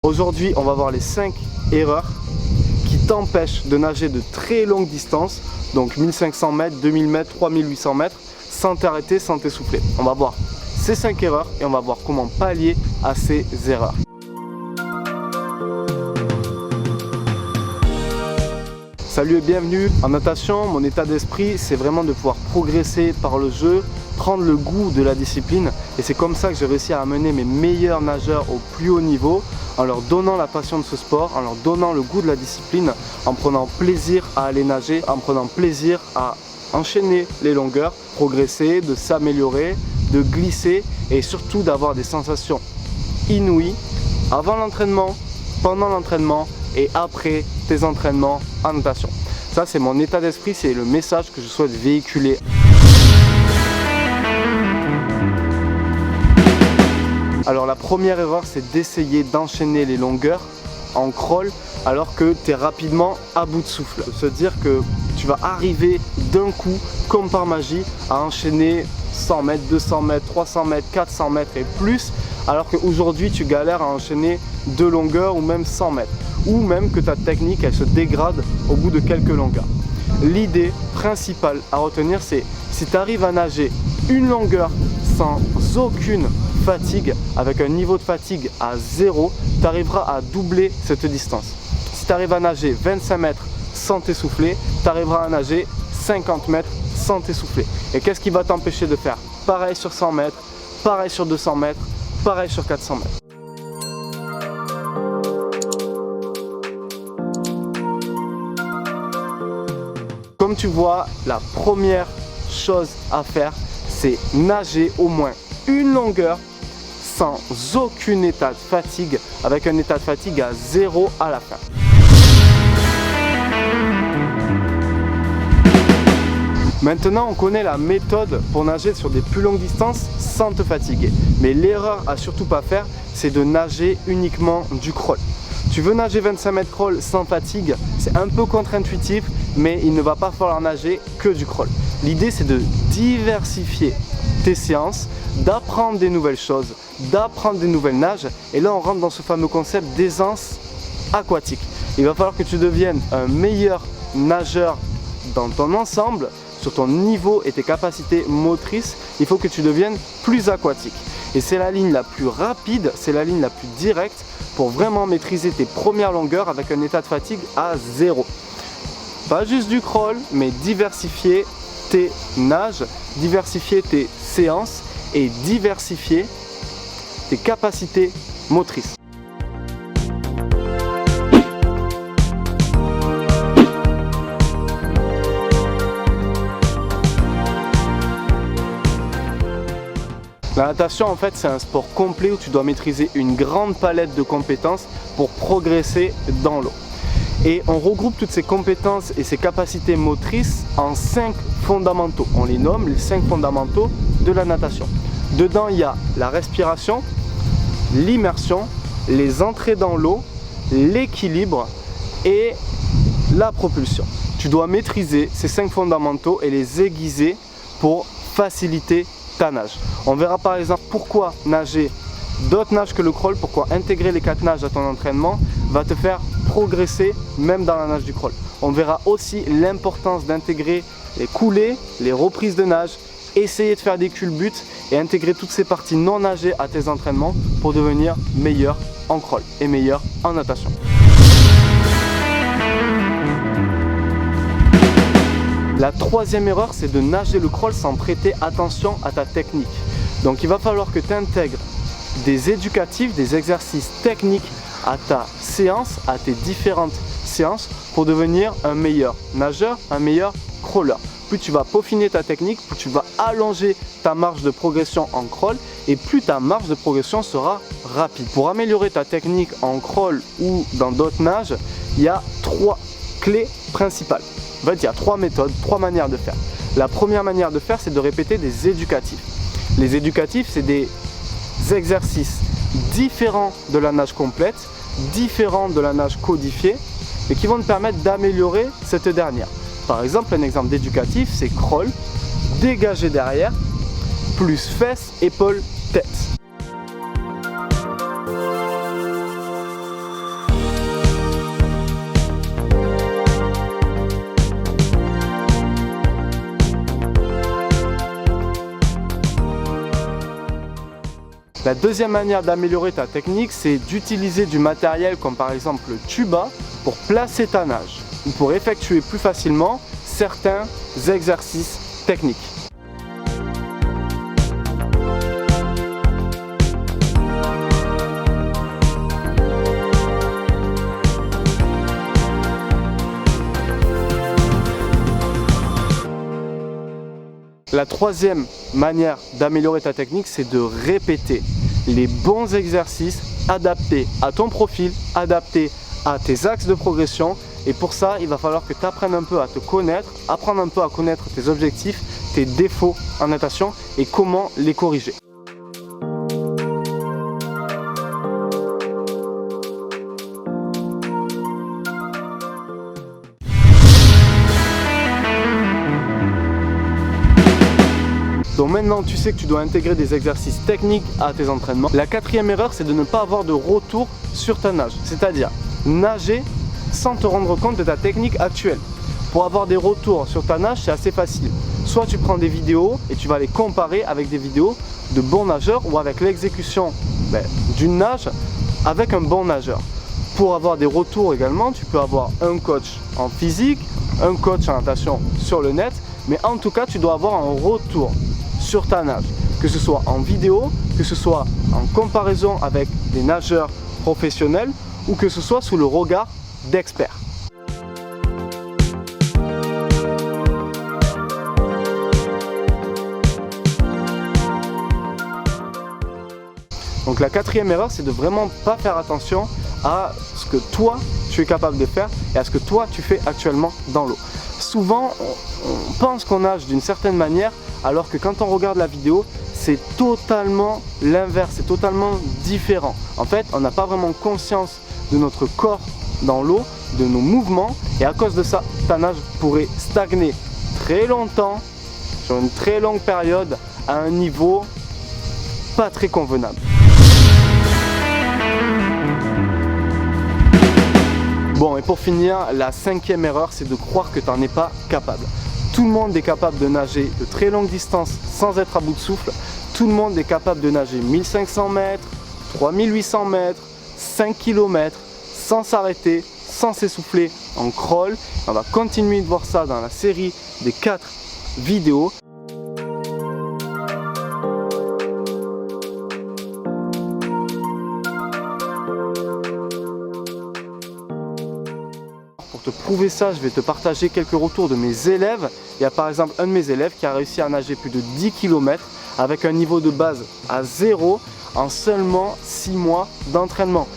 Aujourd'hui, on va voir les 5 erreurs qui t'empêchent de nager de très longues distances, donc 1500 mètres, 2000 mètres, 3800 mètres, sans t'arrêter, sans t'essouffler. On va voir ces 5 erreurs et on va voir comment pallier à ces erreurs. Salut et bienvenue en natation. Mon état d'esprit, c'est vraiment de pouvoir progresser par le jeu, prendre le goût de la discipline, et c'est comme ça que j'ai réussi à amener mes meilleurs nageurs au plus haut niveau, en leur donnant la passion de ce sport, en leur donnant le goût de la discipline, en prenant plaisir à aller nager, en prenant plaisir à enchaîner les longueurs, progresser, de s'améliorer, de glisser et surtout d'avoir des sensations inouïes avant l'entraînement, pendant l'entraînement et après tes entraînements en natation. Ça, c'est mon état d'esprit, c'est le message que je souhaite véhiculer. Alors la première erreur, c'est d'essayer d'enchaîner les longueurs en crawl alors que tu es rapidement à bout de souffle. Se dire que tu vas arriver d'un coup, comme par magie, à enchaîner 100 mètres, 200 mètres, 300 mètres, 400 mètres et plus, alors qu'aujourd'hui tu galères à enchaîner 2 longueurs ou même 100 mètres. Ou même que ta technique elle se dégrade au bout de quelques longueurs. L'idée principale à retenir, c'est si tu arrives à nager une longueur sans aucune fatigue, avec un niveau de fatigue à 0, tu arriveras à doubler cette distance. Si tu arrives à nager 25 mètres sans t'essouffler, tu arriveras à nager 50 mètres sans t'essouffler. Et qu'est-ce qui va t'empêcher de faire pareil sur 100 mètres, pareil sur 200 mètres, pareil sur 400 mètres. Comme tu vois, la première chose à faire, c'est nager au moins une longueur sans aucun état de fatigue, avec un état de fatigue à 0 à la fin. Maintenant, on connaît la méthode pour nager sur des plus longues distances sans te fatiguer. Mais l'erreur à surtout pas faire, c'est de nager uniquement du crawl. Tu veux nager 25 mètres crawl sans fatigue, c'est un peu contre-intuitif, mais il ne va pas falloir nager que du crawl. L'idée, c'est de diversifier tes séances, d'apprendre des nouvelles choses, d'apprendre des nouvelles nages. Et là, on rentre dans ce fameux concept d'aisance aquatique. Il va falloir que tu deviennes un meilleur nageur dans ton ensemble, sur ton niveau et tes capacités motrices. Il faut que tu deviennes plus aquatique. Et c'est la ligne la plus rapide, c'est la ligne la plus directe pour vraiment maîtriser tes premières longueurs avec un état de fatigue à 0. Pas juste du crawl, mais diversifier tes nages, diversifier tes séances et diversifier tes capacités motrices. La natation, en fait, c'est un sport complet où tu dois maîtriser une grande palette de compétences pour progresser dans l'eau. Et on regroupe toutes ces compétences et ces capacités motrices en 5 fondamentaux. On les nomme les 5 fondamentaux de la natation. Dedans, il y a la respiration, l'immersion, les entrées dans l'eau, l'équilibre et la propulsion. Tu dois maîtriser ces 5 fondamentaux et les aiguiser pour faciliter ta nage. On verra par exemple pourquoi nager d'autres nages que le crawl, pourquoi intégrer les 4 nages à ton entraînement va te faire progresser même dans la nage du crawl. On verra aussi l'importance d'intégrer les coulées, les reprises de nage, essayer de faire des culbutes et intégrer toutes ces parties non nagées à tes entraînements pour devenir meilleur en crawl et meilleur en natation. La troisième erreur, c'est de nager le crawl sans prêter attention à ta technique. Donc il va falloir que tu intègres des éducatifs, des exercices techniques à ta séance, à tes différentes séances pour devenir un meilleur nageur, un meilleur crawler. Plus tu vas peaufiner ta technique, plus tu vas allonger ta marge de progression en crawl et plus ta marge de progression sera rapide. Pour améliorer ta technique en crawl ou dans d'autres nages, il y a 3 clés principales. En fait, il y a 3 méthodes, 3 manières de faire. La première manière de faire, c'est de répéter des éducatifs. Les éducatifs, c'est des exercices différents de la nage complète, différents de la nage codifiée, et qui vont te permettre d'améliorer cette dernière. Par exemple, un exemple d'éducatif, c'est crawl, dégagé derrière, plus fesses, épaules, tête. La deuxième manière d'améliorer ta technique, c'est d'utiliser du matériel comme par exemple le tuba pour placer ta nage ou pour effectuer plus facilement certains exercices techniques. La troisième manière d'améliorer ta technique, c'est de répéter les bons exercices adaptés à ton profil, adaptés à tes axes de progression. Et pour ça, il va falloir que tu apprennes un peu à te connaître, apprendre un peu à connaître tes objectifs, tes défauts en natation et comment les corriger. Donc maintenant tu sais que tu dois intégrer des exercices techniques à tes entraînements. La quatrième erreur, c'est de ne pas avoir de retour sur ta nage, c'est-à-dire nager sans te rendre compte de ta technique actuelle. Pour avoir des retours sur ta nage, c'est assez facile. Soit tu prends des vidéos et tu vas les comparer avec des vidéos de bons nageurs ou avec l'exécution d'une nage avec un bon nageur. Pour avoir des retours également, tu peux avoir un coach en physique, un coach en natation sur le net, mais en tout cas tu dois avoir un retour sur ta nage, que ce soit en vidéo, que ce soit en comparaison avec des nageurs professionnels ou que ce soit sous le regard d'experts. Donc la quatrième erreur, c'est de vraiment pas faire attention à ce que toi tu es capable de faire et à ce que toi tu fais actuellement dans l'eau. Souvent on pense qu'on nage d'une certaine manière alors que quand on regarde la vidéo, c'est totalement l'inverse, c'est totalement différent. En fait, on n'a pas vraiment conscience de notre corps dans l'eau, de nos mouvements, et à cause de ça, ta nage pourrait stagner très longtemps, sur une très longue période, à un niveau pas très convenable. Bon, et pour finir, la cinquième erreur, c'est de croire que tu n'en es pas capable. Tout le monde est capable de nager de très longues distances sans être à bout de souffle. Tout le monde est capable de nager 1500 mètres, 3800 mètres, 5 km sans s'arrêter, sans s'essouffler en crawl. On va continuer de voir ça dans la série des 4 vidéos. Pour te prouver ça, je vais te partager quelques retours de mes élèves. Il y a par exemple un de mes élèves qui a réussi à nager plus de 10 km avec un niveau de base à 0 en seulement 6 mois d'entraînement.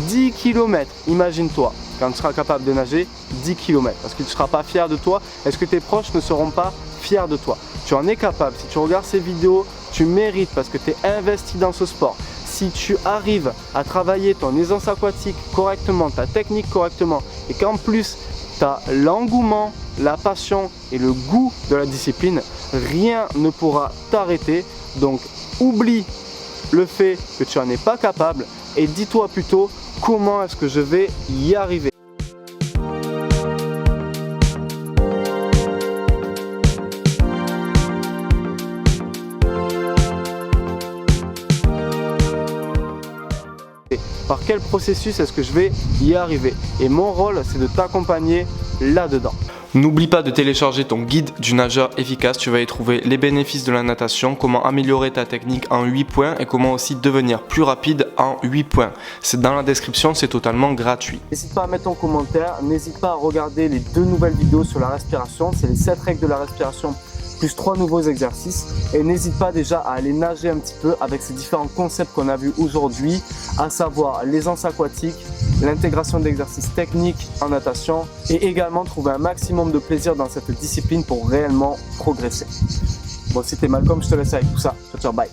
10 km, imagine-toi, quand tu seras capable de nager 10 km. Est-ce que tu ne seras pas fier de toi? Est-ce que tes proches ne seront pas fiers de toi? Tu en es capable. Si tu regardes ces vidéos, tu mérites parce que tu es investi dans ce sport. Si tu arrives à travailler ton aisance aquatique correctement, ta technique correctement, et qu'en plus tu as l'engouement, la passion et le goût de la discipline, rien ne pourra t'arrêter. Donc oublie le fait que tu n'en es pas capable et dis-toi plutôt comment est-ce que je vais y arriver. Par quel processus est-ce que je vais y arriver? Et mon rôle, c'est de t'accompagner là-dedans. N'oublie pas de télécharger ton guide du nageur efficace. Tu vas y trouver les bénéfices de la natation, comment améliorer ta technique en 8 points et comment aussi devenir plus rapide en 8 points. C'est dans la description, c'est totalement gratuit. N'hésite pas à mettre ton commentaire, n'hésite pas à regarder les 2 nouvelles vidéos sur la respiration. C'est les 7 règles de la respiration plus 3 nouveaux exercices, et n'hésite pas déjà à aller nager un petit peu avec ces différents concepts qu'on a vus aujourd'hui, à savoir l'aisance aquatique, l'intégration d'exercices techniques en natation et également trouver un maximum de plaisir dans cette discipline pour réellement progresser. Bon, c'était Malcolm, je te laisse avec tout ça. Ciao, ciao, bye.